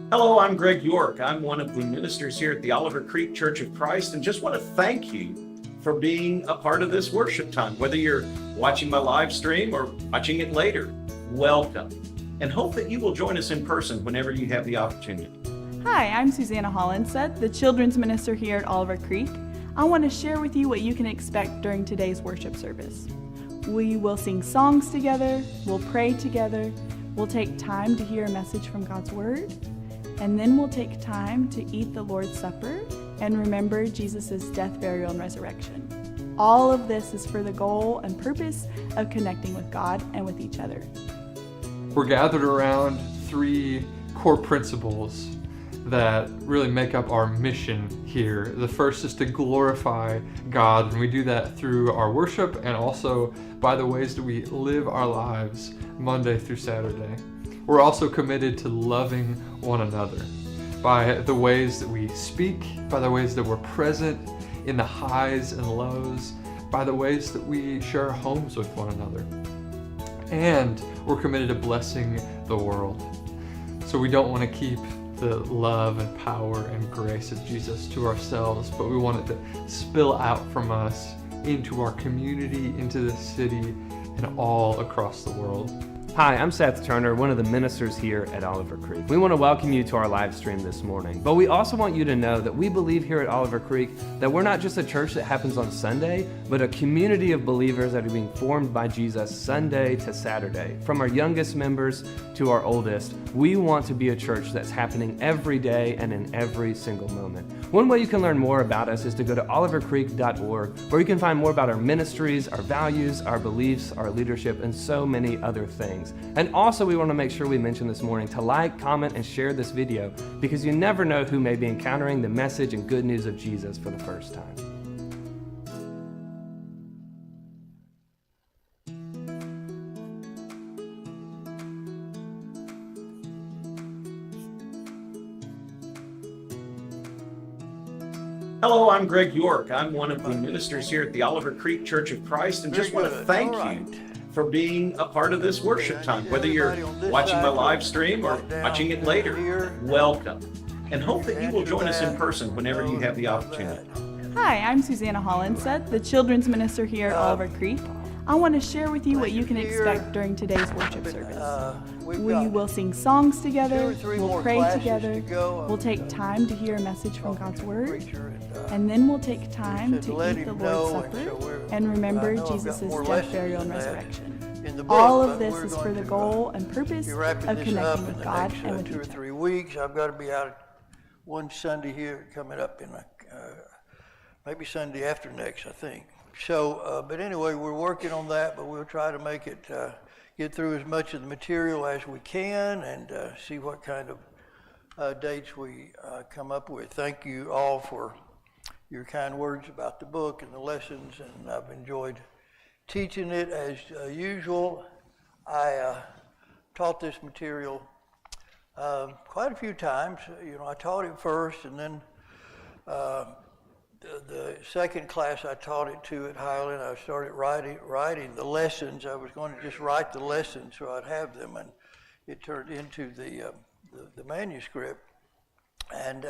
Hello, I'm Greg York. I'm one of the ministers here at the Oliver Creek Church of Christ, and just want to thank you for being a part of this worship time. Whether you're watching my live stream or watching it later, welcome, and hope that you will join us in person whenever you have the opportunity. Hi, I'm Susanna Hollinsett, the children's minister here at Oliver Creek. I want to share with you what you can expect during today's worship service. We will sing songs together, we'll pray together, we'll take time to hear a message from God's Word, and then we'll take time to eat the Lord's Supper and remember Jesus' death, burial, and resurrection. All of this is for the goal and purpose of connecting with God and with each other. We're gathered around three core principles that really make up our mission here. The first is to glorify God, and we do that through our worship and also by the ways that we live our lives Monday through Saturday. We're also committed to loving one another by the ways that we speak, by the ways that we're present in the highs and lows, by the ways that we share homes with one another. And we're committed to blessing the world. So we don't want to keep the love and power and grace of Jesus to ourselves, but we want it to spill out from us into our community, into the city, and all across the world. Hi, I'm Seth Turner, one of the ministers here at Oliver Creek. We want to welcome you to our live stream this morning, but we also want you to know that we believe here at Oliver Creek that we're not just a church that happens on Sunday, but a community of believers that are being formed by Jesus Sunday to Saturday. From our youngest members to our oldest, we want to be a church that's happening every day and in every single moment. One way you can learn more about us is to go to olivercreek.org, where you can find more about our ministries, our values, our beliefs, our leadership, and so many other things. And also, we want to make sure we mention this morning to like, comment, and share this video, because you never know who may be encountering the message and good news of Jesus for the first time. Hello, I'm Greg York. I'm one of the ministers here at the Oliver Creek Church of Christ, and just want to thank you for being a part of this worship time. Whether you're watching my live stream or watching it later, welcome, and hope that you will join us in person whenever you have the opportunity. Hi, I'm Susanna Hollinsett, the children's minister here at Oliver Creek. I want to share with you what you can expect during today's worship service. We will sing songs together, we'll pray together, we'll take time to hear a message from God's Word, and then we'll take time to eat the Lord's Supper and remember Jesus' death, burial, and resurrection. All of this is for the goal and purpose of connecting with God and with each other. 2 or 3 weeks. I've got to be out one Sunday here coming up in maybe Sunday after next, I think. So, but anyway, we're working on that, but we'll try to make it, get through as much of the material as we can and see what kind of dates we come up with. Thank you all for your kind words about the book and the lessons, and I've enjoyed teaching it as usual. I taught this material quite a few times. You know, I taught it first, and then the second class I taught it to at Highland, I started writing the lessons. I was going to just write the lessons so I'd have them, and it turned into the manuscript. And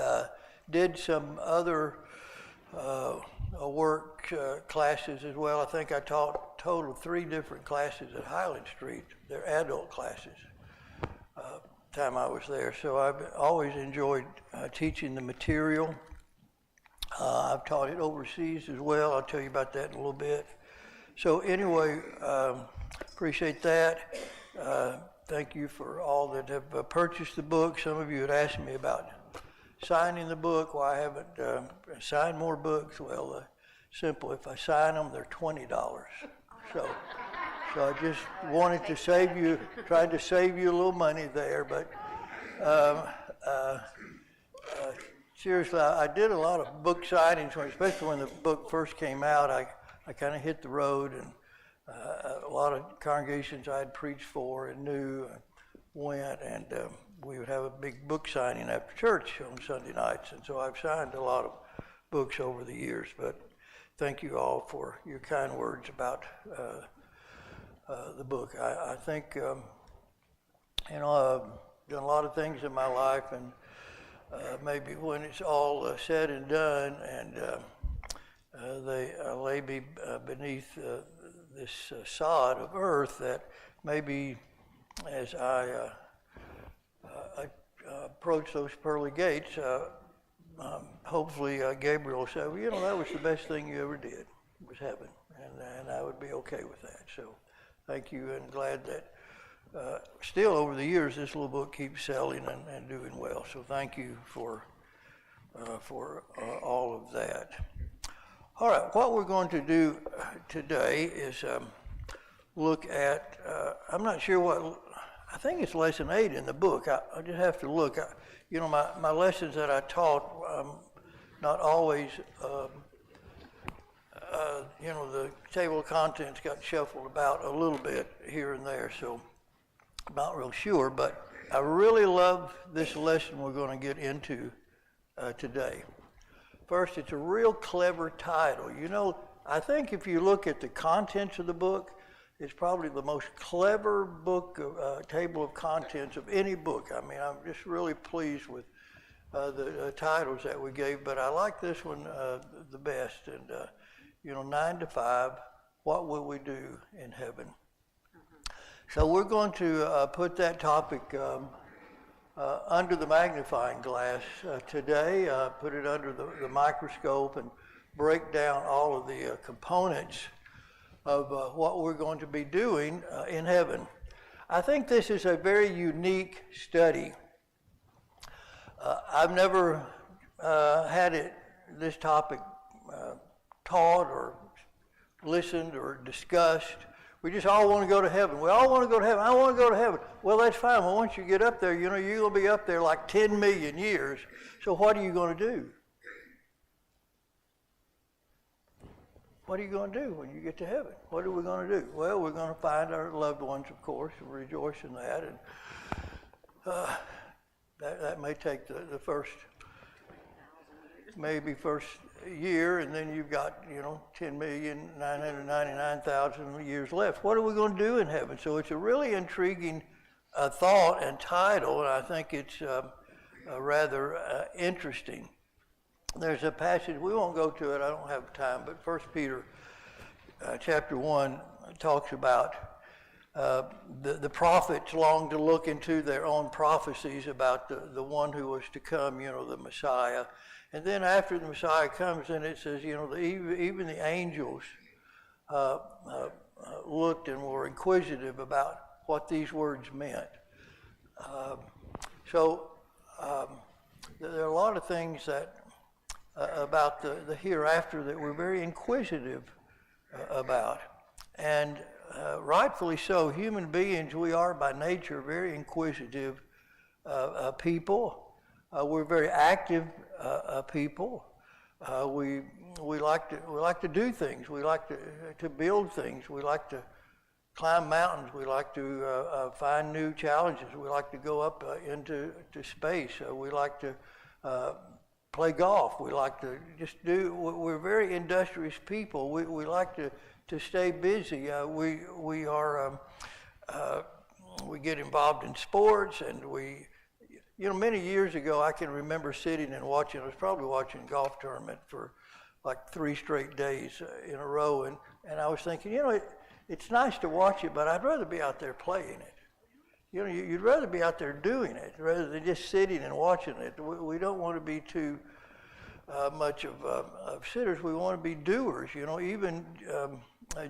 did some other work classes as well. I think I taught total 3 different classes at Highland Street. They're adult classes. Time I was there, so I've always enjoyed teaching the material. I've taught it overseas as well. I'll tell you about that in a little bit. So anyway, appreciate that. Thank you for all that have purchased the book. Some of you had asked me about signing the book. Why I haven't signed more books? Well, simple. If I sign them, they're $20. So I just wanted to save you, tried to save you a little money there, but seriously, I did a lot of book signings, especially when the book first came out. I kind of hit the road, and a lot of congregations I had preached for and knew went, and we would have a big book signing after church on Sunday nights, and so I've signed a lot of books over the years. But thank you all for your kind words about the book. I think, done a lot of things in my life, and maybe when it's all said and done, and they lay me beneath this sod of earth, that maybe as I approach those pearly gates, hopefully Gabriel will say, well, you know, that was the best thing you ever did, was heaven, and I would be okay with that. So thank you, and glad that still over the years this little book keeps selling and doing well. So thank you for all of that. All right, what we're going to do today is look at, I'm not sure what, I think it's lesson 8 in the book. I just have to look. You know, my lessons that I taught, not always, you know, the table of contents got shuffled about a little bit here and there, so I'm not real sure, but I really love this lesson we're going to get into today. First, it's a real clever title. You know, I think if you look at the contents of the book, it's probably the most clever book, table of contents of any book. I mean, I'm just really pleased with the titles that we gave, but I like this one the best. And, you know, 9 to 5, what will we do in heaven? So we're going to put that topic under the magnifying glass today, put it under the microscope and break down all of the components of what we're going to be doing in heaven. I think this is a very unique study. I've never had this topic taught or listened or discussed. We just all want to go to heaven. We all want to go to heaven. I want to go to heaven. Well, that's fine. Well, once you get up there, you know, you're going to be up there like 10 million years. So what are you going to do? What are you going to do when you get to heaven? What are we going to do? Well, we're going to find our loved ones, of course, and rejoice in that. And that may take the first, maybe first year, and then you've got, you know, 10,999,000 years left. What are we going to do in heaven? So it's a really intriguing thought and title, and I think it's rather interesting. There's a passage, we won't go to it, I don't have time, but 1 Peter chapter 1 talks about the prophets long to look into their own prophecies about the one who was to come, you know, the Messiah. And then after the Messiah comes, then it says, you know, even the angels looked and were inquisitive about what these words meant. So there are a lot of things that about the hereafter that we're very inquisitive about. And rightfully so, human beings, we are by nature very inquisitive people. We're very active people. We like to do things. We like to build things. We like to climb mountains. We like to find new challenges. We like to go up into space. We like to play golf. We like to just do. We're very industrious people. We like to stay busy. We get involved in sports, and you know, many years ago, I can remember sitting and watching. I was probably watching a golf tournament for like 3 straight days in a row, and I was thinking, you know, it's nice to watch it, but I'd rather be out there playing it. You know, you'd rather be out there doing it rather than just sitting and watching it. We don't want to be too much of sitters. We want to be doers. You know, even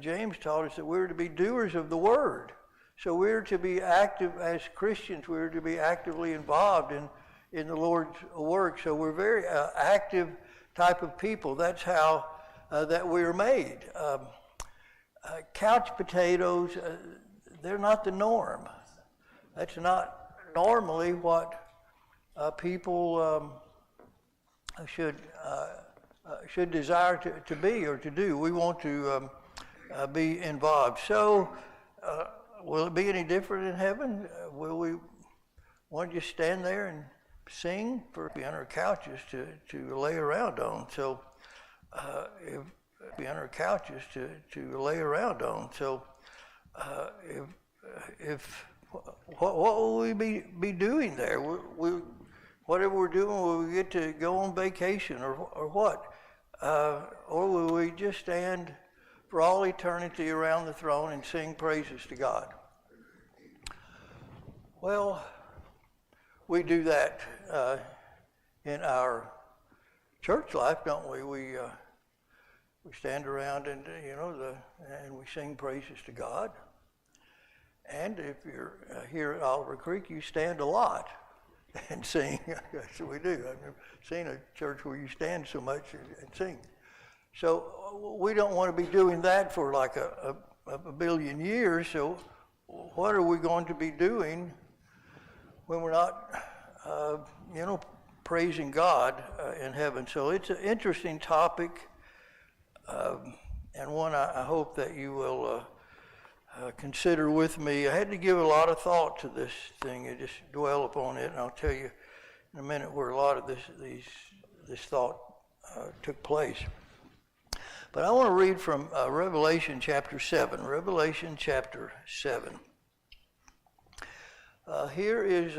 James taught us that we're to be doers of the word. So we're to be active as Christians. We're to be actively involved in the Lord's work. So we're very active type of people. That's how that we're made. Couch potatoes, they're not the norm. That's not normally what people should desire to be or to do. We want to be involved. So will it be any different in heaven? Will we want to just stand there and sing for be on our couches to lay around on? So if be on our couches to lay around on. So if what will we be doing there? Whatever we're doing, will we get to go on vacation or what? Or will we just stand for all eternity around the throne and sing praises to God? Well, we do that in our church life, don't we? We stand around and and we sing praises to God. And if you're here at Oliver Creek, you stand a lot and sing. That's what we do. I've never seen a church where you stand so much and sing. So we don't want to be doing that for like a billion years. So what are we going to be doing when we're not, praising God in heaven? So it's an interesting topic, and one I hope that you will consider with me. I had to give a lot of thought to this thing and just dwell upon it, and I'll tell you in a minute where a lot of this thought took place. But I want to read from Revelation chapter 7. Revelation chapter 7. Here is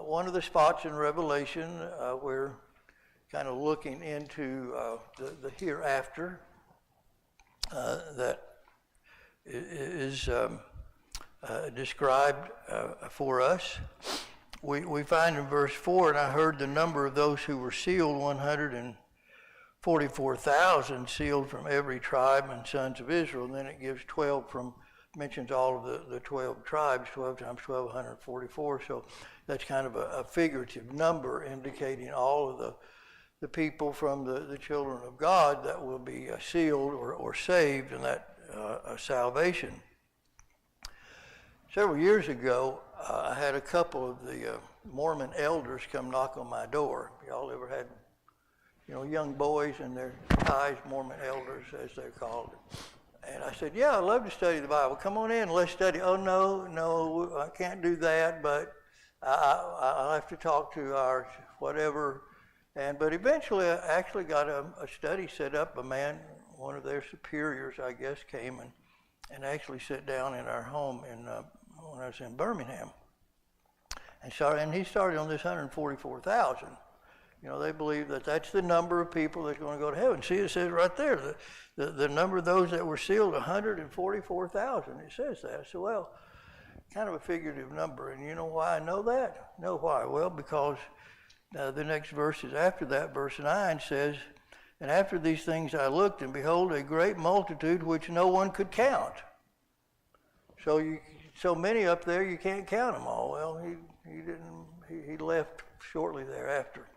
one of the spots in Revelation. We're kind of looking into the hereafter that is described for us. We find in verse 4, and I heard the number of those who were sealed, 144,000 sealed from every tribe and sons of Israel. And then it gives 12 mentions all of the 12 tribes, 12 times 12, 144. So that's kind of a figurative number indicating all of the people from the children of God that will be sealed or saved in that salvation. Several years ago, I had a couple of the Mormon elders come knock on my door. Y'all ever had, young boys in their ties, Mormon elders as they're called? And I said, yeah, I'd love to study the Bible. Come on in, let's study. Oh, no, I can't do that, but I'll have to talk to our whatever. But eventually I actually got a study set up. A man, one of their superiors, I guess, came and actually sat down in our home when I was in Birmingham. And he started on this 144,000. They believe that that's the number of people that's going to go to heaven. See, it says right there, the number of those that were sealed, 144,000. It says that. So, well, kind of a figurative number. And you know why I know that? Know why? Well, because the next verses after that, verse 9 says, and after these things I looked, and behold, a great multitude which no one could count. So many up there, you can't count them all. Well, he left shortly thereafter.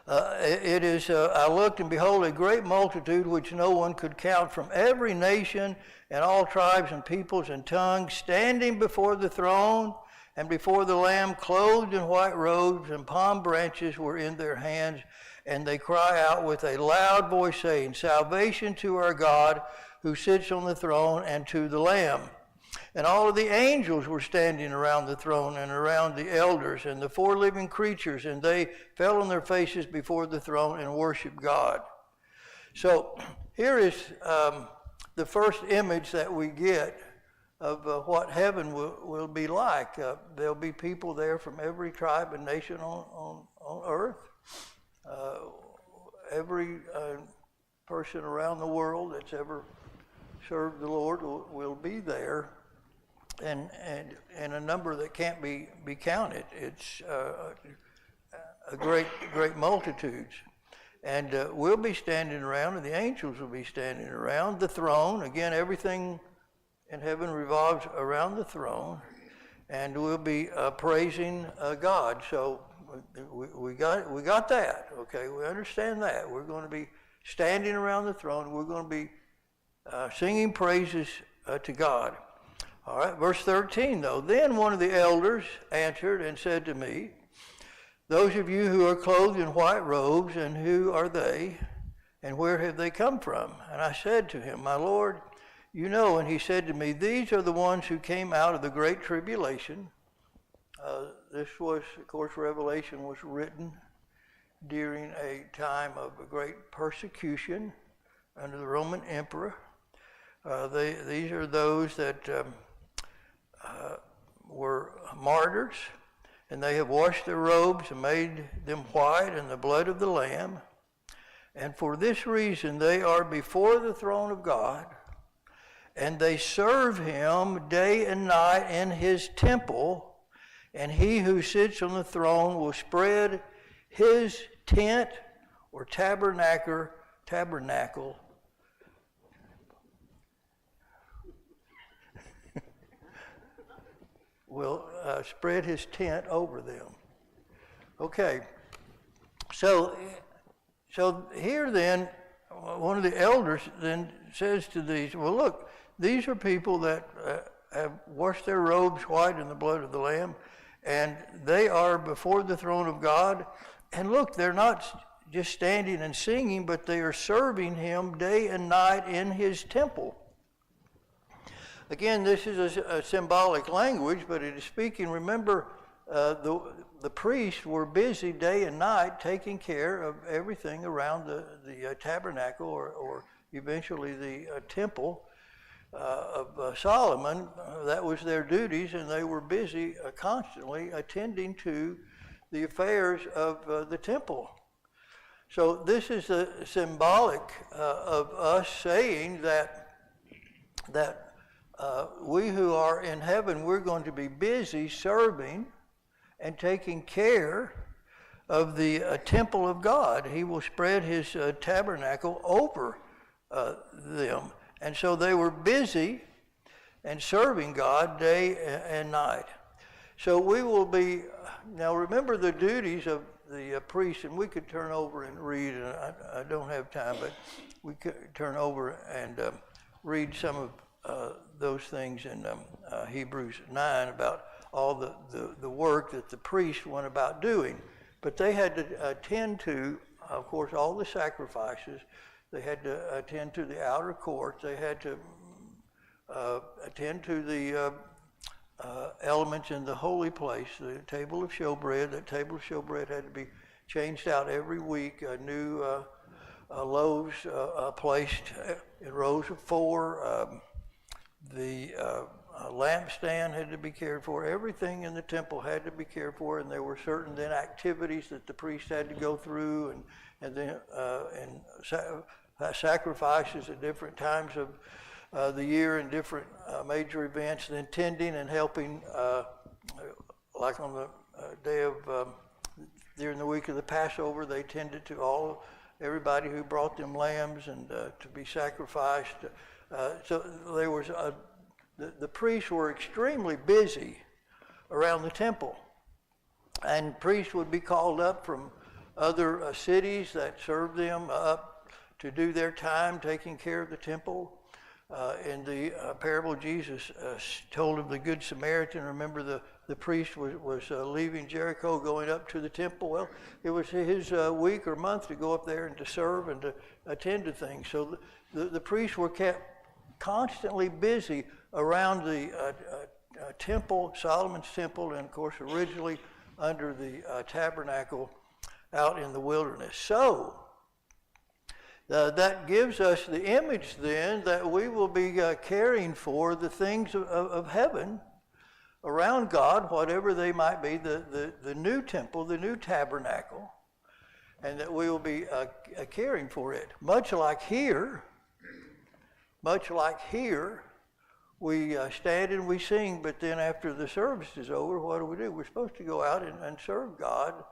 I looked, and behold, a great multitude which no one could count, from every nation and all tribes and peoples and tongues, standing before the throne and before the Lamb, clothed in white robes, and palm branches were in their hands. And they cry out with a loud voice, saying, salvation to our God who sits on the throne and to the Lamb. And all of the angels were standing around the throne and around the elders and the four living creatures, and they fell on their faces before the throne and worshiped God. So here is the first image that we get of what heaven will be like. There'll be people there from every tribe and nation on earth. Every person around the world that's ever served the Lord will be there, and a number that can't be counted. It's a great multitudes, and we'll be standing around, and the angels will be standing around the throne. Again, everything in heaven revolves around the throne, and we'll be praising God. So we got that. Okay, we understand that. We're going to be standing around the throne. We're going to be singing praises to God. All right, verse 13 though. Then one of the elders answered and said to me, those of you who are clothed in white robes, and who are they, and where have they come from? And I said to him, my Lord, you know. And he said to me, these are the ones who came out of the great tribulation. This was, of course, Revelation was written during a time of a great persecution under the Roman emperor. These are those that were martyrs, and they have washed their robes and made them white in the blood of the Lamb. And for this reason they are before the throne of God, and they serve him day and night in his temple, and he who sits on the throne will spread his tent or tabernacle will spread his tent over them. Okay, so here then, one of the elders then says to these, well, look, these are people that have washed their robes white in the blood of the Lamb, and they are before the throne of God. And look, they're not just standing and singing, but they are serving him day and night in his temple. Again, this is a symbolic language, but it is speaking. Remember, the priests were busy day and night taking care of everything around the tabernacle or eventually the temple of Solomon. That was their duties, and they were busy constantly attending to the affairs of the temple. So this is a symbolic of us saying that we who are in heaven, we're going to be busy serving and taking care of the temple of God. He will spread his tabernacle over them. And so they were busy and serving God day and night. So we will be, now remember the duties of the priest, and we could turn over and read, and I don't have time, but we could turn over and read some of those things in Hebrews 9 about all the work that the priests went about doing. But they had to attend to, of course, all the sacrifices. They had to attend to the outer court. They had to attend to the elements in the holy place, the table of showbread. That table of showbread had to be changed out every week. New loaves placed in rows of 4. The lampstand had to be cared for. Everything in the temple had to be cared for, and there were certain then activities that the priest had to go through, and then sacrifices at different times of the year and different major events, and then tending and helping, like on the day of during the week of the Passover, they tended to everybody who brought them lambs and to be sacrificed. So there was the priests were extremely busy around the temple, and priests would be called up from other cities that served them up to do their time taking care of the temple. In the parable Jesus told of the Good Samaritan, remember the priest was leaving Jericho going up to the temple. Well, it was his week or month to go up there and to serve and to attend to things. So the priests were kept constantly busy around the temple, Solomon's temple, and of course originally under the tabernacle out in the wilderness. So that gives us the image then that we will be caring for the things of heaven around God, whatever they might be, the new temple, the new tabernacle, and that we will be caring for it. Much like here, we stand and we sing, but then after the service is over, what do? We're supposed to go out and serve God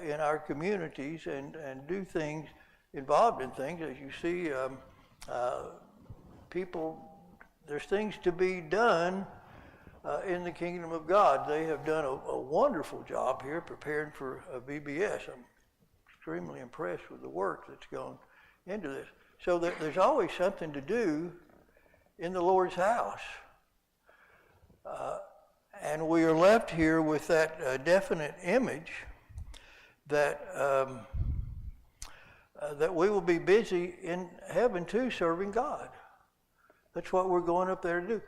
in our communities and do things involved in things. As you see, people, there's things to be done in the kingdom of God. They have done a wonderful job here preparing for VBS. I'm extremely impressed with the work that's gone into this. So there's always something to do in the Lord's house. And we are left here with that definite image that that we will be busy in heaven too, serving God. That's what we're going up there to do.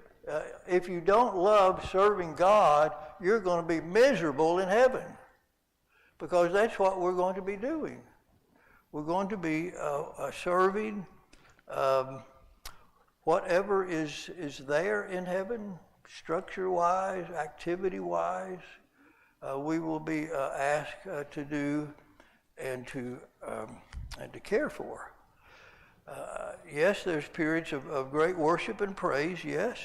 If you don't love serving God, you're going to be miserable in heaven, because that's what we're going to be doing. We're going to be serving whatever is there in heaven, structure-wise, activity-wise, we will be asked to do and to care for. Yes, there's periods of great worship and praise, yes,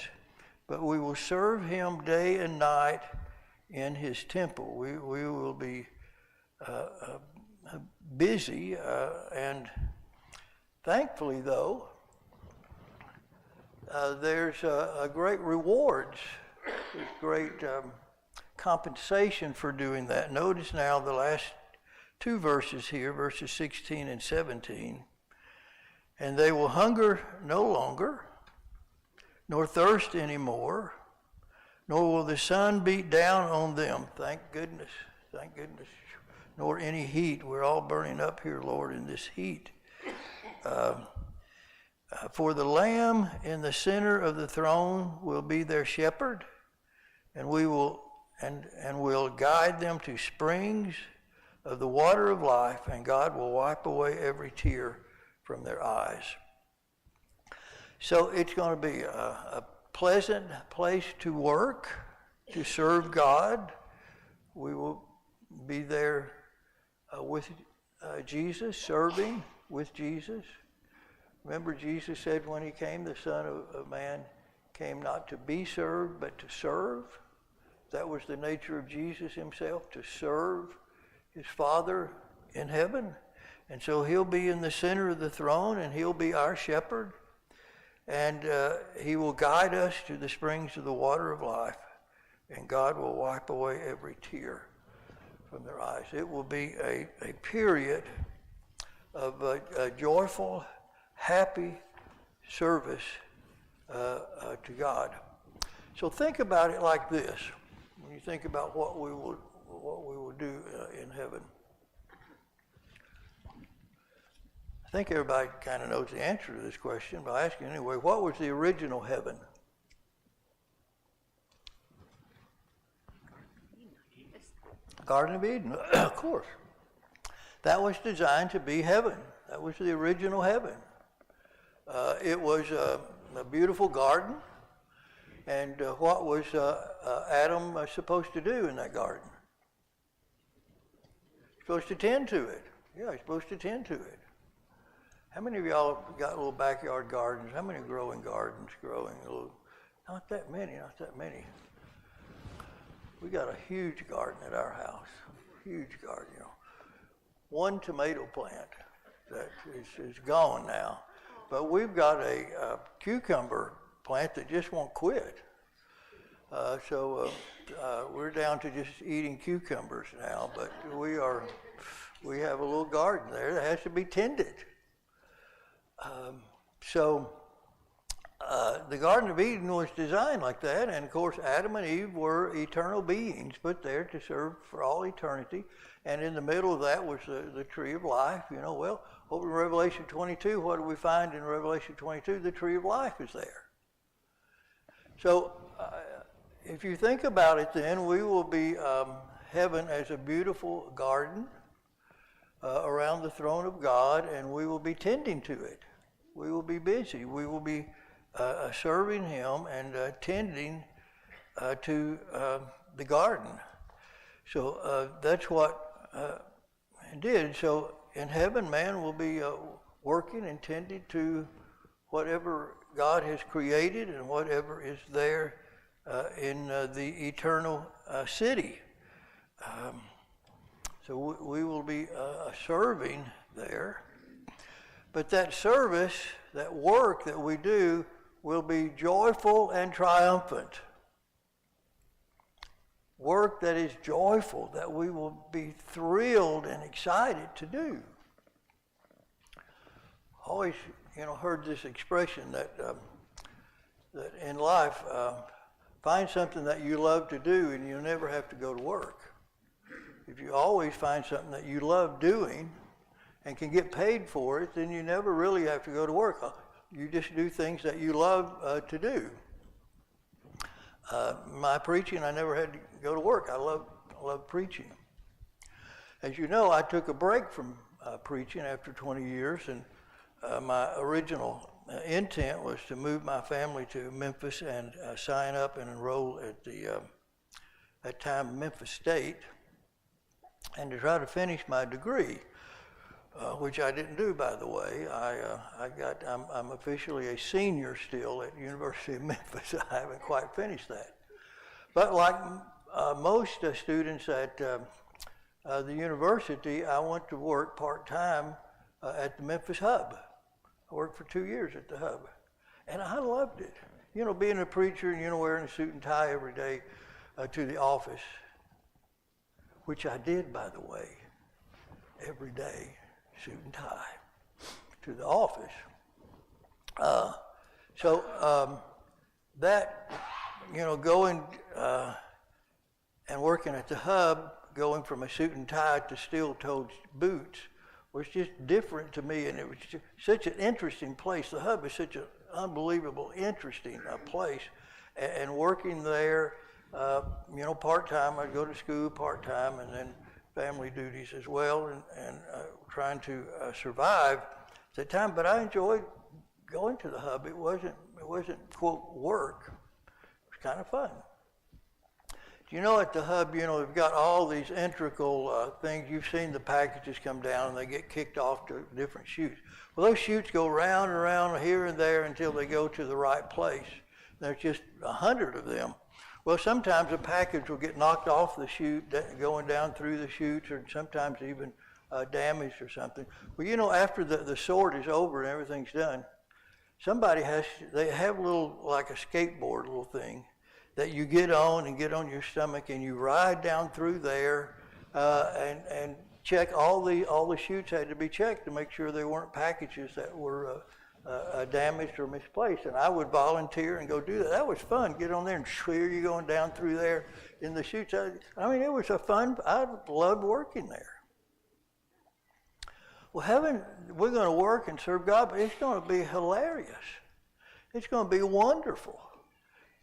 but we will serve him day and night in his temple. We will be busy, and thankfully, though, there's a great rewards, there's great compensation for doing that. Notice now the last two verses here, verses 16 and 17. And they will hunger no longer, nor thirst anymore, nor will the sun beat down on them. Thank goodness, thank goodness. Nor any heat. We're all burning up here, Lord, in this heat. For the Lamb in the center of the throne will be their shepherd, and will guide them to springs of the water of life, and God will wipe away every tear from their eyes. So it's going to be a pleasant place to work, to serve God. We will be there with Jesus, serving with Jesus. Remember, Jesus said when he came, the Son of Man came not to be served, but to serve. That was the nature of Jesus himself, to serve his Father in heaven. And so he'll be in the center of the throne, and he'll be our shepherd. And he will guide us to the springs of the water of life. And God will wipe away every tear from their eyes. It will be a period of a joyful, happy service to God. So think about it like this. When you think about what we will do in heaven. I think everybody kind of knows the answer to this question, but I'll ask you anyway. What was the original heaven? Garden of Eden, of course. That was designed to be heaven. That was the original heaven. It was a beautiful garden. And what was Adam supposed to do in that garden? He's supposed to tend to it. Yeah, he's supposed to tend to it. How many of y'all got little backyard gardens? How many growing gardens growing? Not that many, not that many. We got a huge garden at our house. Huge garden, you know. One tomato plant that is gone now. But we've got a cucumber plant that just won't quit. So we're down to just eating cucumbers now, but we have a little garden there that has to be tended. The Garden of Eden was designed like that, and of course Adam and Eve were eternal beings put there to serve for all eternity, and in the middle of that was the tree of life. You know, well, over in Revelation 22, what do we find in Revelation 22? The tree of life is there. So if you think about it, then we will be heaven as a beautiful garden around the throne of God, and we will be tending to it. We will be busy. We will be serving him and tending to the garden. So that's what it did. So in heaven, man will be working and tending to whatever God has created and whatever is there in the eternal city. So we will be serving there. But that service, that work that we do, will be joyful and triumphant. Work that is joyful, that we will be thrilled and excited to do. Always, heard this expression that that in life, find something that you love to do, and you'll never have to go to work. If you always find something that you love doing and can get paid for it, then you never really have to go to work. You just do things that you love to do. My preaching, I never had to go to work. I love preaching. As you know, I took a break from preaching after 20 years, and my original intent was to move my family to Memphis and sign up and enroll at the at time Memphis State, and to try to finish my degree, which I didn't do, by the way. I'm officially a senior still at University of Memphis. I haven't quite finished that. But like most students at the university, I went to work part-time at the Memphis Hub. I worked for 2 years at the Hub, and I loved it. You know, being a preacher and, you know, wearing a suit and tie every day to the office, which I did, by the way, every day, suit and tie to the office. That, you know, going and working at the Hub, going from a suit and tie to steel-toed boots was just different to me, and it was just such an interesting place. The Hub is such an unbelievable, interesting place, and working there, you know, part-time. I'd go to school part-time, and then family duties as well, and trying to survive at the time. But I enjoyed going to the Hub. It wasn't quote work. It was kind of fun. You know, at the Hub, you know, they've got all these integral things. You've seen the packages come down and they get kicked off to different chutes. Well, those chutes go round and around here and there until they go to the right place. There's just 100 of them. Well, sometimes a package will get knocked off the chute, going down through the chutes, or sometimes even damaged or something. Well, you know, after the sort is over and everything's done, they have a little, like a skateboard little thing, that you get on your stomach and you ride down through there and check all the chutes had to be checked to make sure there weren't packages that were damaged or misplaced. And I would volunteer and go do that. That was fun. Get on there and hear you going down through there in the chutes. I mean, it was I loved working there. Well, we're going to work and serve God, but it's going to be hilarious. It's going to be wonderful.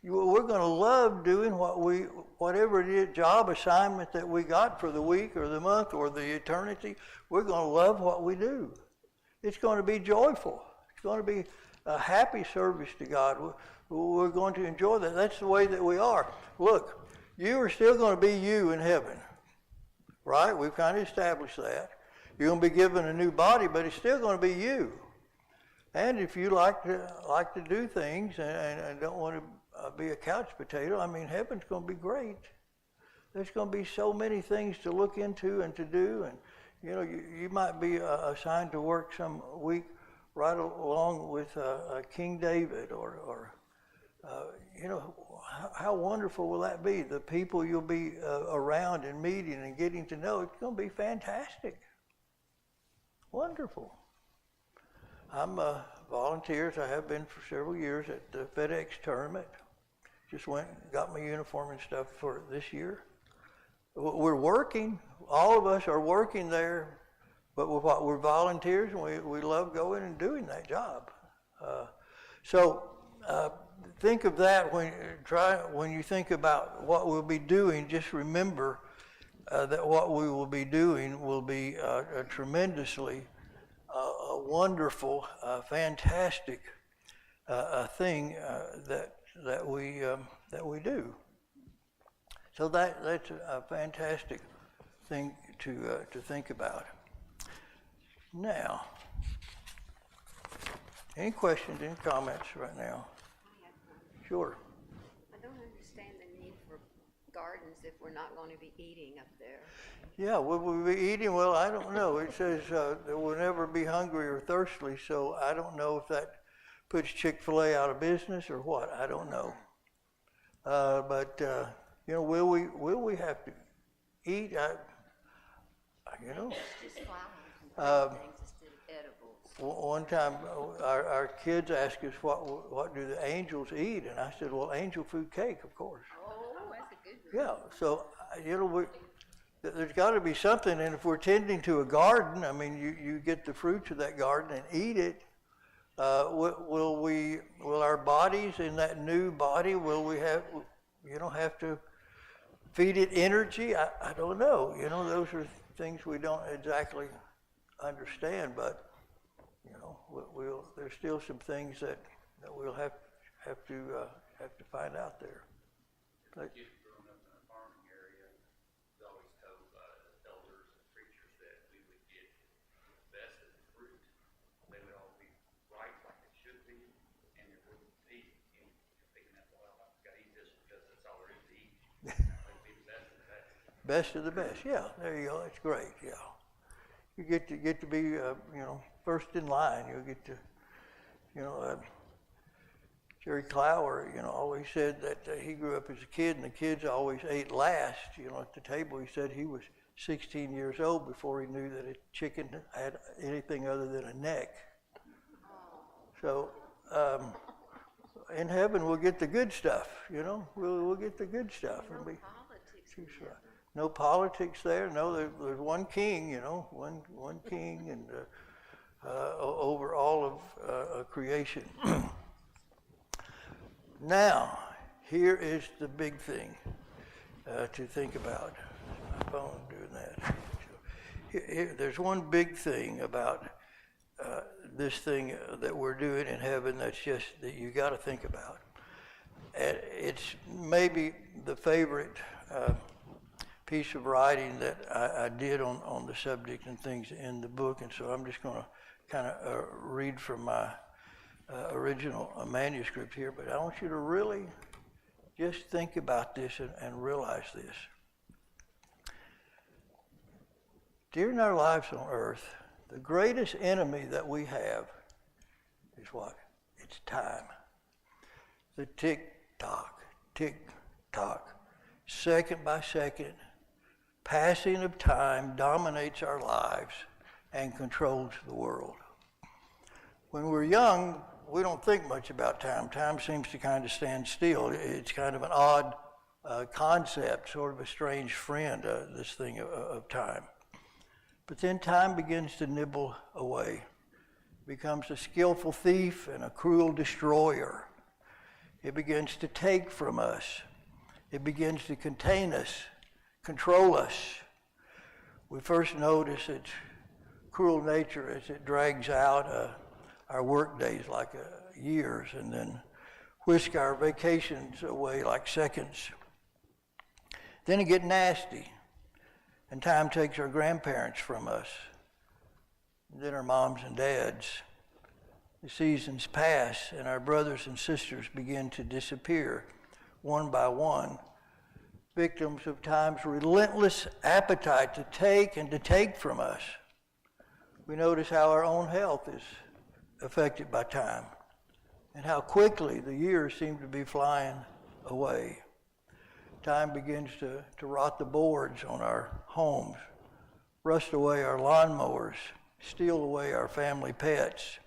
We're going to love doing whatever it is, job assignment that we got for the week or the month or the eternity. We're going to love what we do. It's going to be joyful. It's going to be a happy service to God. We're going to enjoy that. That's the way that we are. Look, you are still going to be you in heaven, right? We've kind of established that. You're going to be given a new body, but it's still going to be you. And if you like to do things and don't want to be a couch potato, I mean, heaven's going to be great. There's going to be so many things to look into and to do, and you know, you might be assigned to work some week right along with King David, or you know, how wonderful will that be? The people you'll be around and meeting and getting to know, it's going to be fantastic. Wonderful. I'm a volunteer, as I have been for several years, at the FedEx tournament. Just went and got my uniform and stuff for this year. We're working. All of us are working there, but we're volunteers, and we love going and doing that job. So think of that when you think about what we'll be doing. Just remember that what we will be doing will be a tremendously wonderful, fantastic thing that we do. So that's a fantastic thing to think about. Now, any questions, any comments right now? Sure. I don't understand the need for gardens if we're not going to be eating up there. Yeah, will we be eating? Well, I don't know. It says that we'll never be hungry or thirsty, so I don't know if that puts Chick-fil-A out of business or what. I don't know. But you know, will we have to eat? You know. Just flowers and things instead of edibles. One time, our kids asked us what do the angels eat, and I said, well, angel food cake, of course. Oh, that's a good one. Yeah. So you know, there's got to be something, and if we're tending to a garden, I mean, you get the fruits of that garden and eat it. Will our bodies in that new body, will we have to feed it energy? I don't know. You know, those are things we don't exactly understand, but You know, there's still some things that we'll have to find out there. Like, Growing up in a farming area, we always told elders and preachers that we would get the best of the fruit. They would all be right like they should be, and there wouldn't be any picking that, well, I've got to eat this because that's all there is to eat. They'd be the best of the best. Best of the best. Yeah, there you go. That's great. Yeah, you get to be first in line. You'll get to Jerry Clower, always said that he grew up as a kid, and the kids always ate last. At the table, he said he was 16 years old before he knew that a chicken had anything other than a neck. So in heaven, we'll get the good stuff. We'll get the good stuff. No politics in heaven. No politics there. No, there's one king. One king, and over all of creation. Now, here is the big thing to think about. My phone doing that. There's one big thing about this thing that we're doing in heaven that's just that you got to think about. And it's maybe the favorite piece of writing that I did on the subject and things in the book, and so I'm just going to kind of read from my original manuscript here, but I want you to really just think about this and realize this. During our lives on earth, the greatest enemy that we have is what? It's time. The tick-tock, tick-tock, second by second, passing of time dominates our lives and controls the world. When we're young, we don't think much about time. Time seems to kind of stand still. It's kind of an odd concept, sort of a strange friend, this thing of time. But then time begins to nibble away, becomes a skillful thief and a cruel destroyer. It begins to take from us. It begins to contain us, control us. We first notice its cruel nature as it drags out our work days like years, and then whisk our vacations away like seconds. Then it gets nasty, and time takes our grandparents from us, and then our moms and dads. The seasons pass, and our brothers and sisters begin to disappear one by one, victims of time's relentless appetite to take and to take from us. We notice how our own health is affected by time, and how quickly the years seem to be flying away. Time begins to rot the boards on our homes, rust away our lawnmowers, steal away our family pets.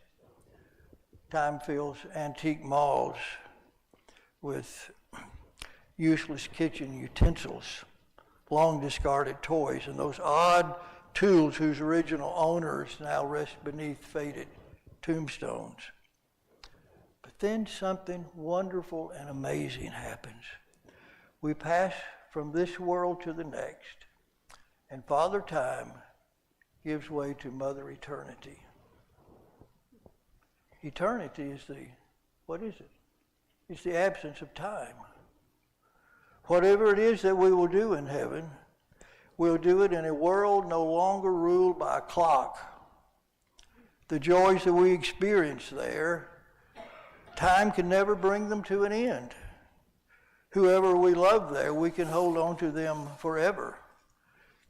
Time fills antique malls with useless kitchen utensils, long discarded toys, and those odd tools whose original owners now rest beneath faded tombstones. But then something wonderful and amazing happens. We pass from this world to the next, and Father Time gives way to Mother Eternity. Eternity is what is it? It's the absence of time. Whatever it is that we will do in heaven, we'll do it in a world no longer ruled by a clock. The joys that we experience there, time can never bring them to an end. Whoever we love there, we can hold on to them forever.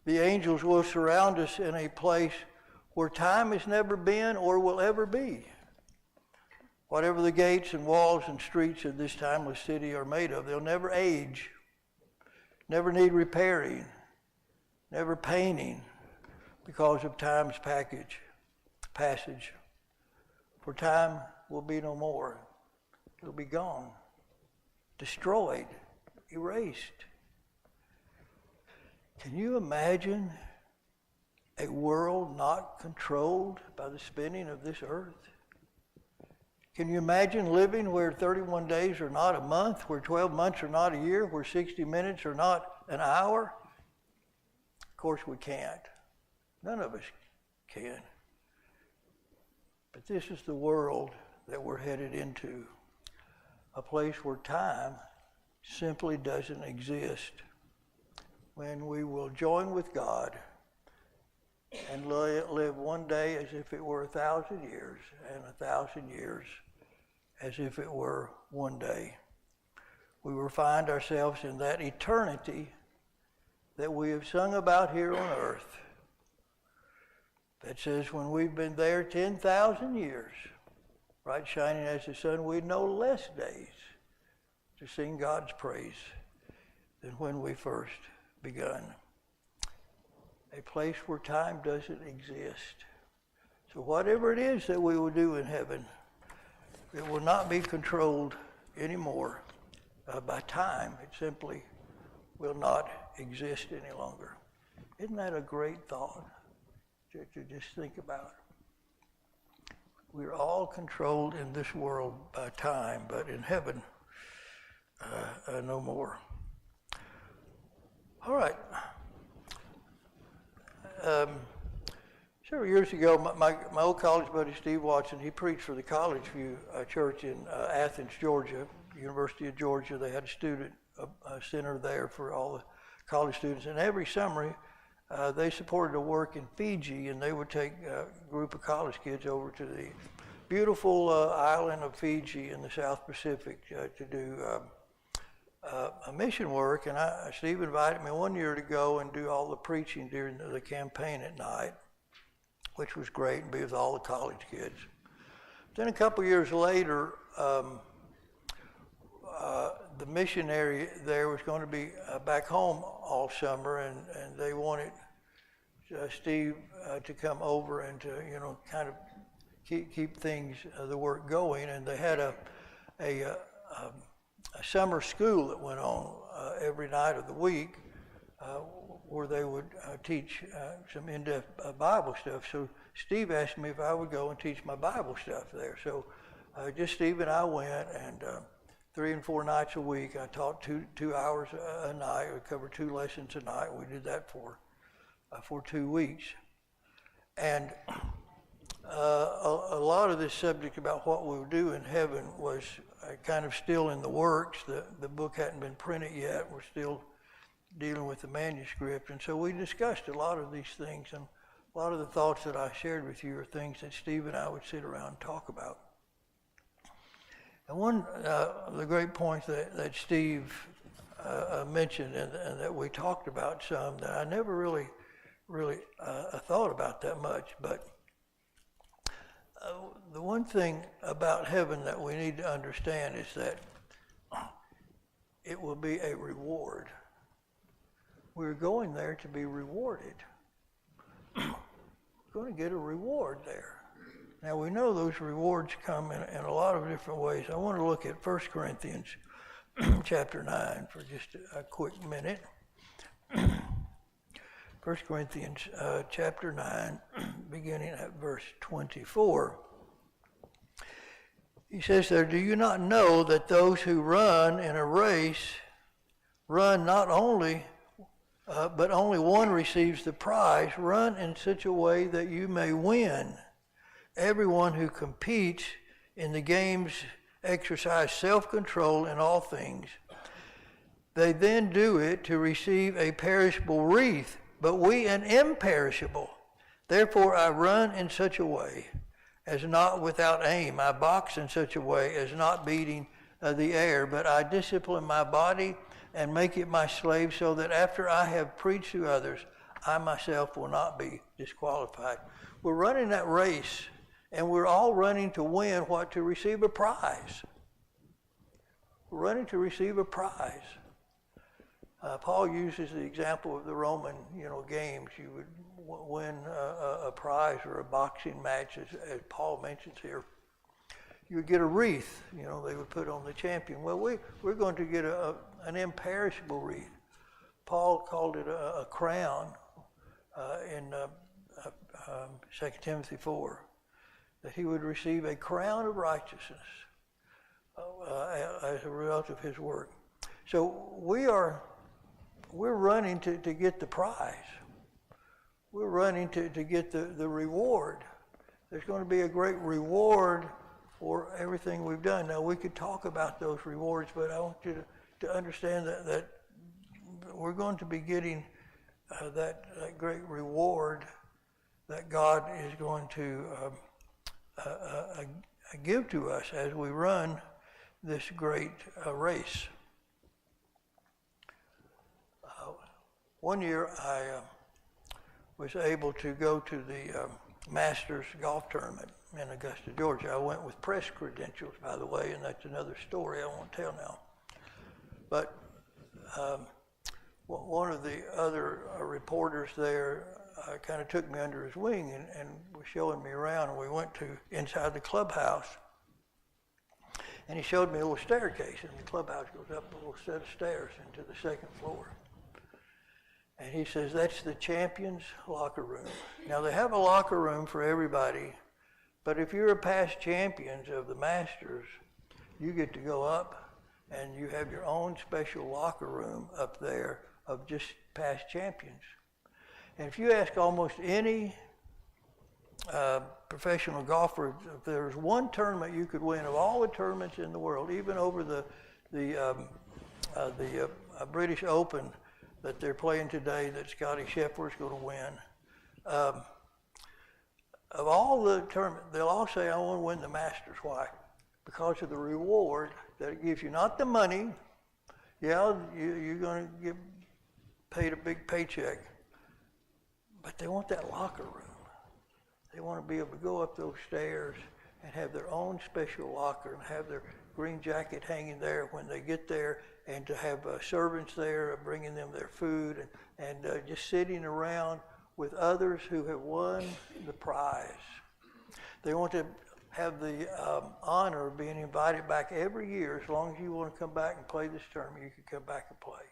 The angels will surround us in a place where time has never been or will ever be. Whatever the gates and walls and streets of this timeless city are made of, they'll never age, never need repairing, never painting because of time's passage. For time will be no more. It'll be gone, destroyed, erased. Can you imagine a world not controlled by the spinning of this earth? Can you imagine living where 31 days are not a month, where 12 months are not a year, where 60 minutes are not an hour? Of course we can't. None of us can. But this is the world that we're headed into, a place where time simply doesn't exist. When we will join with God and live one day as if it were 1,000 years, and 1,000 years as if it were one day. We will find ourselves in that eternity that we have sung about here on earth, that says when we've been there 10,000 years, bright shining as the sun, we know less days to sing God's praise than when we first begun. A place where time doesn't exist. So whatever it is that we will do in heaven, it will not be controlled anymore by time. It simply will not exist any longer. Isn't that a great thought to just think about? We're all controlled in this world by time, but in heaven, no more. All right. Several years ago, my old college buddy Steve Watson, he preached for the College View Church in Athens, Georgia, University of Georgia. They had a student center there for all the college students, and every summer they supported a work in Fiji, and they would take a group of college kids over to the beautiful island of Fiji in the South Pacific to do a mission work. And Steve invited me one year to go and do all the preaching during the campaign at night, which was great, and be with all the college kids. Then a couple years later, the missionary there was going to be back home all summer, and they wanted Steve to come over and to, kind of keep things, the work going. And they had a summer school that went on every night of the week where they would teach some in-depth Bible stuff. So Steve asked me if I would go and teach my Bible stuff there. So just Steve and I went, and 3 and 4 nights a week, I taught 2 hours a night. We covered 2 lessons a night. We did that for 2 weeks. And a lot of this subject about what we would do in heaven was kind of still in the works. The book hadn't been printed yet. We're still dealing with the manuscript. And so we discussed a lot of these things, and a lot of the thoughts that I shared with you are things that Steve and I would sit around and talk about. And one of the great points that Steve mentioned and that we talked about some that I never really thought about that much, but the one thing about heaven that we need to understand is that it will be a reward. We're going there to be rewarded. We're going to get a reward there. Now, we know those rewards come in a lot of different ways. I want to look at 1 Corinthians chapter 9 for just a quick minute. 1 Corinthians chapter 9, beginning at verse 24. He says there, "Do you not know that those who run in a race run not only, but only one receives the prize? Run in such a way that you may win. Everyone who competes in the games exercise self-control in all things. They then do it to receive a perishable wreath, but we an imperishable. Therefore I run in such a way as not without aim. I box in such a way as not beating the air, but I discipline my body and make it my slave, so that after I have preached to others, I myself will not be disqualified." We're running that race, and we're all running to win what? To receive a prize. We're running to receive a prize. Paul uses the example of the Roman, games. You would win a prize or a boxing match, as Paul mentions here. You would get a wreath, they would put on the champion. Well, we're going to get an imperishable wreath. Paul called it a crown in 2 Timothy 4, that he would receive a crown of righteousness as a result of his work. So we're running to get the prize. We're running to get the reward. there's going to be a great reward for everything we've done. Now, we could talk about those rewards, but I want you to understand that we're going to be getting that great reward that God is going to give to us as we run this great race. One year I was able to go to the Masters golf tournament in Augusta, Georgia. I went with press credentials, by the way, and that's another story I won't tell now. But one of the other reporters there kind of took me under his wing and was showing me around. And we went to inside the clubhouse, and he showed me a little staircase, and the clubhouse goes up a little set of stairs into the second floor. And he says, that's the champions' locker room. Now, they have a locker room for everybody, but if you're a past champions of the Masters, you get to go up and you have your own special locker room up there of just past champions. And if you ask almost any professional golfer, if there's one tournament you could win of all the tournaments in the world, even over the British Open that they're playing today that Scottie Scheffler's going to win, of all the tournaments, they'll all say, I want to win the Masters. Why? Because of the reward that it gives you. Not the money. Yeah, you're going to get paid a big paycheck. But they want that locker room. They want to be able to go up those stairs and have their own special locker and have their green jacket hanging there when they get there, and to have servants there bringing them their food and just sitting around with others who have won the prize. They want to have the honor of being invited back every year. As long as you want to come back and play this tournament, you can come back and play.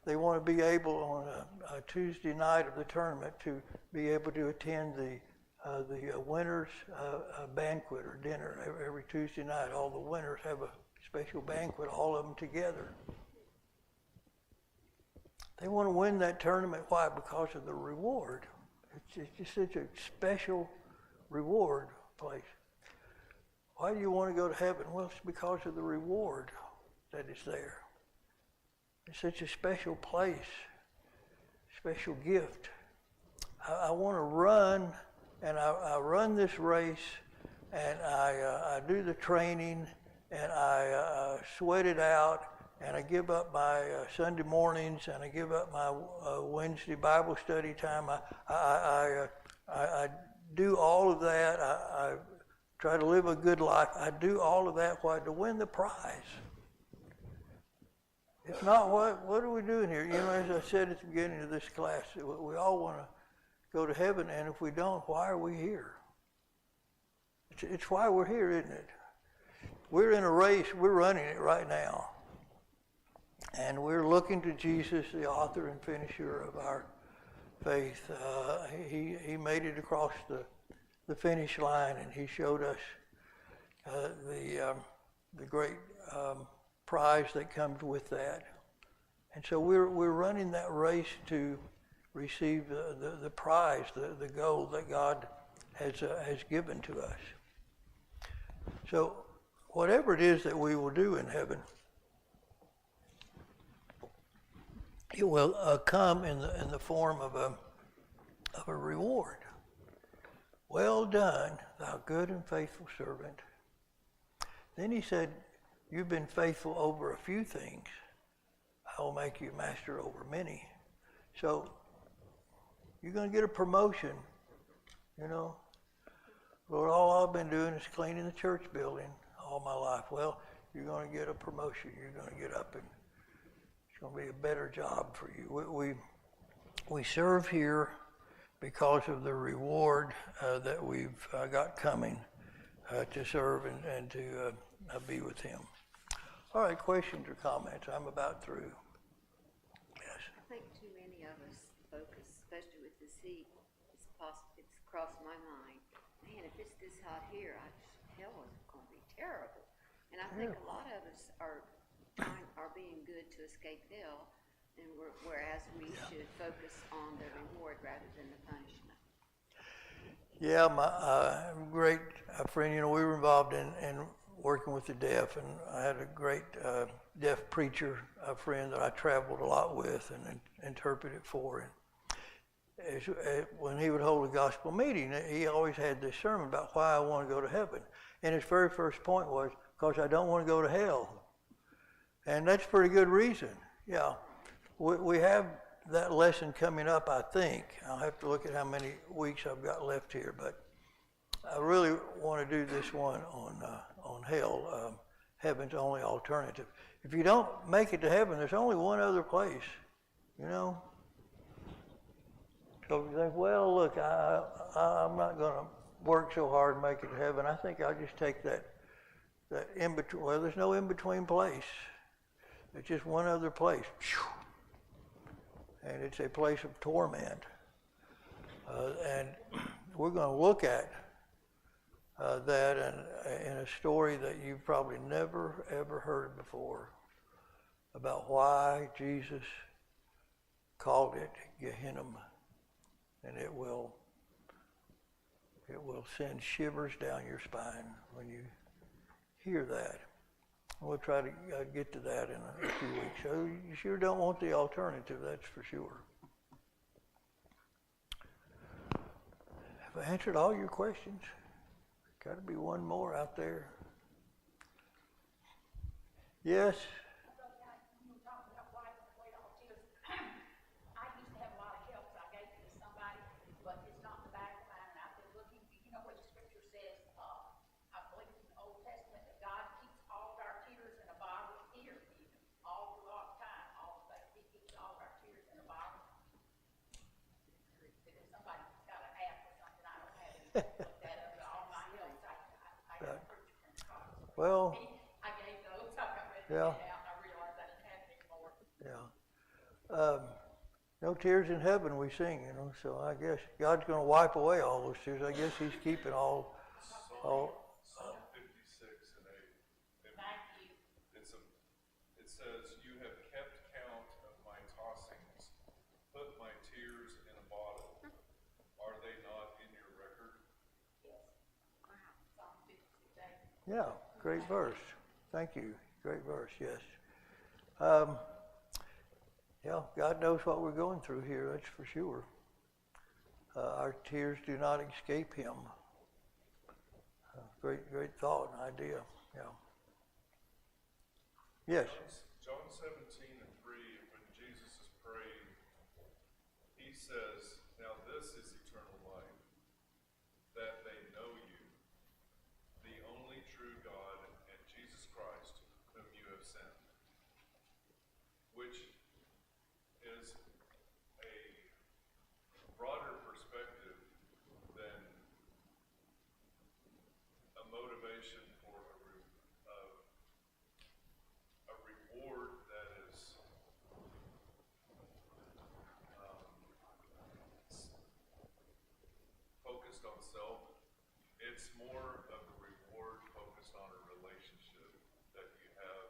They want to be able on a Tuesday night of the tournament to be able to attend the winners' banquet or dinner every Tuesday night. All the winners have a special banquet, all of them together. They want to win that tournament. Why? Because of the reward. It's just such a special reward place. Why do you want to go to heaven? Well, it's because of the reward that is there. It's such a special place, special gift. I want to run, and I run this race, and I do the training, and I sweat it out, and I give up my Sunday mornings, and I give up my Wednesday Bible study time. I do all of that. I try to live a good life. I do all of that. Why? To win the prize. If not, what are we doing here? You know, as I said at the beginning of this class, we all want to go to heaven, and if we don't, why are we here? It's why we're here, isn't it? We're in a race. We're running it right now. And we're looking to Jesus, the author and finisher of our faith. He made it across the finish line, and he showed us the great prize that comes with that. And so we're running that race to receive the prize, the gold that God has given to us. So whatever it is that we will do in heaven, it will come in the form of a reward. Well done, thou good and faithful servant. Then he said, you've been faithful over a few things. I will make you master over many. So you're going to get a promotion, you know. Lord, all I've been doing is cleaning the church building all my life. Well, you're going to get a promotion. You're going to get up, and it's going to be a better job for you. We serve here because of the reward that we've got coming to serve and to be with him. All right, questions or comments? I'm about through. Yes. I think too many of us focus, especially with this heat, it's crossed my mind. Man, if it's this hot here, hell is going to be terrible. And I think a lot of us are being good to escape hell, and whereas we should focus on the reward rather than the punishment. Yeah, my great friend, you know, we were involved in working with the deaf, and I had a great deaf preacher, a friend that I traveled a lot with and interpreted for. And when he would hold a gospel meeting, he always had this sermon about why I want to go to heaven. And his very first point was, because I don't want to go to hell. And that's a pretty good reason. Yeah. We have that lesson coming up, I think. I'll have to look at how many weeks I've got left here, but I really want to do this one on hell, heaven's only alternative. If you don't make it to heaven, there's only one other place, you know. So if you think, well, look, I'm not going to work so hard and make it to heaven. I think I'll just take that in between. Well, there's no in between place. It's just one other place. And it's a place of torment. And we're going to look at that in a story that you've probably never, ever heard before about why Jesus called it Gehenna. And it will send shivers down your spine when you hear that. We'll try to get to that in a few weeks. So you sure don't want the alternative, that's for sure. Have I answered all your questions? Got to be one more out there. Yes? Well, I gave those, I read yeah. it out, and I realized I didn't have any more. Yeah. No tears in heaven we sing, you know, so I guess God's going to wipe away all those tears. I guess he's keeping all. Psalm 56 and 8. Thank you. It says, "You have kept count of my tossings, put my tears in a bottle. Are they not in your record?" Yes. Wow. Psalm 56, 8. Yeah, great verse. Thank you. Great verse, yes. Yeah, God knows what we're going through here, that's for sure. Our tears do not escape him. Great thought and idea, yeah. Yes? John 17 and 3, when Jesus is praying, he says, "Now this is eternal life, that they know you, the only true God, and Jesus Christ, whom you have sent," which is a broader perspective than a motivation for a reward that is focused on self. It's more of a reward focused on a relationship that you have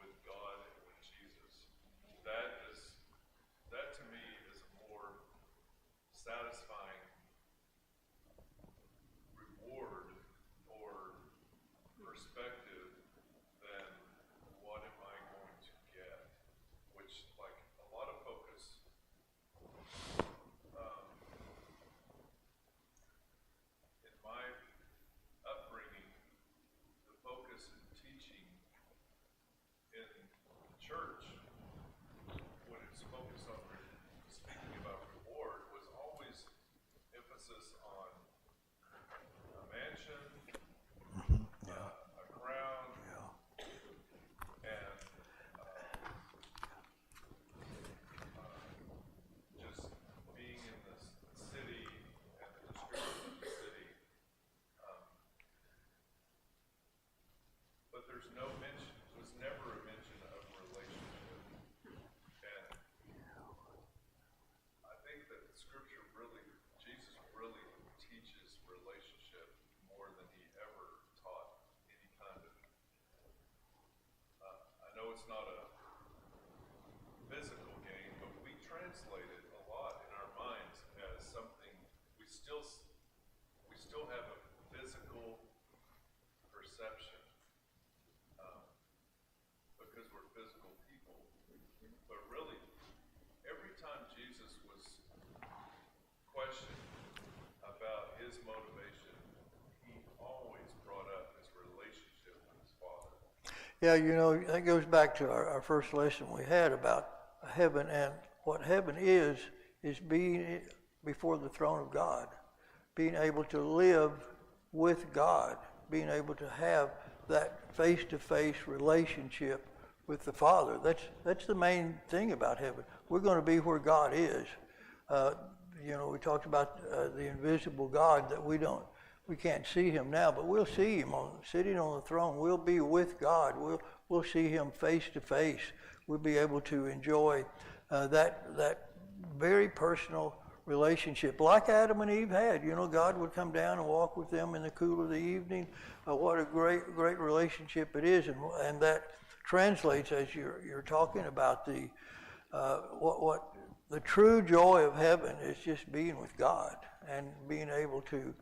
with God and with Jesus. That to me is a more satisfying reward or perspective than what am I going to get, which, like, a lot of focus in my upbringing, the focus in teaching in the church, when it's focused on speaking about reward, was always emphasis on a mansion, a crown, and just being in the city and the description of the city. But there's no mention, was never a mention of relationship. And I think that Scripture really, Jesus really teaches relationship more than he ever taught any kind of. I know it's not a physical game, but we translate it a lot in our minds as something we still Yeah, you know, that goes back to our first lesson we had about heaven, and what heaven is being before the throne of God, being able to live with God, being able to have that face-to-face relationship with the Father. That's the main thing about heaven. We're going to be where God is. You know, we talked about the invisible God that we can't see him now, but we'll see him sitting on the throne. We'll be with God. We'll see him face to face. We'll be able to enjoy that very personal relationship, like Adam and Eve had. You know, God would come down and walk with them in the cool of the evening. What a great relationship it is, and that translates, as you're talking about, the what the true joy of heaven is, just being with God and being able to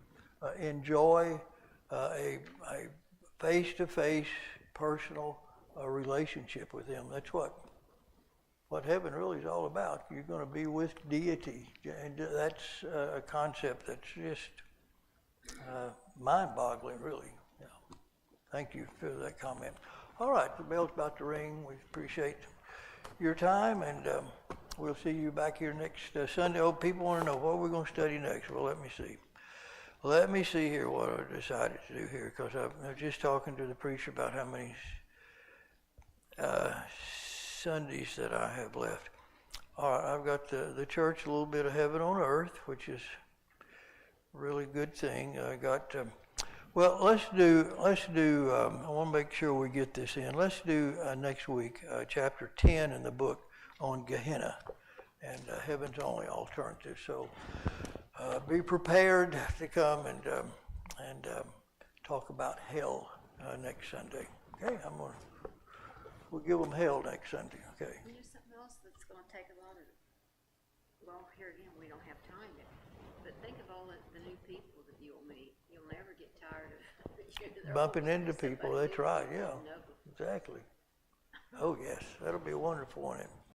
enjoy a face-to-face personal relationship with him. That's what heaven really is all about. You're going to be with deity, and that's a concept that's just mind-boggling, really. Yeah. Thank you for that comment. All right, the bell's about to ring. We appreciate your time, and we'll see you back here next Sunday. Oh, people want to know, what are we going to study next? Well, let me see. Let me see here what I decided to do here, because I'm just talking to the preacher about how many Sundays that I have left. All right, I've got the church, a little bit of heaven on earth, which is a really good thing. I got, well, let's do, I want to make sure we get this in. Let's do next week, chapter 10 in the book on Gehenna and heaven's only alternative. So be prepared to come and talk about hell next Sunday. Okay, we'll give them hell next Sunday. Okay. And there's something else that's going to take a lot of, well, here again, we don't have time to, but think of all the new people that you'll meet. You'll never get tired of Bumping into people, that's right, yeah. Exactly. Oh, yes, that'll be a wonderful one.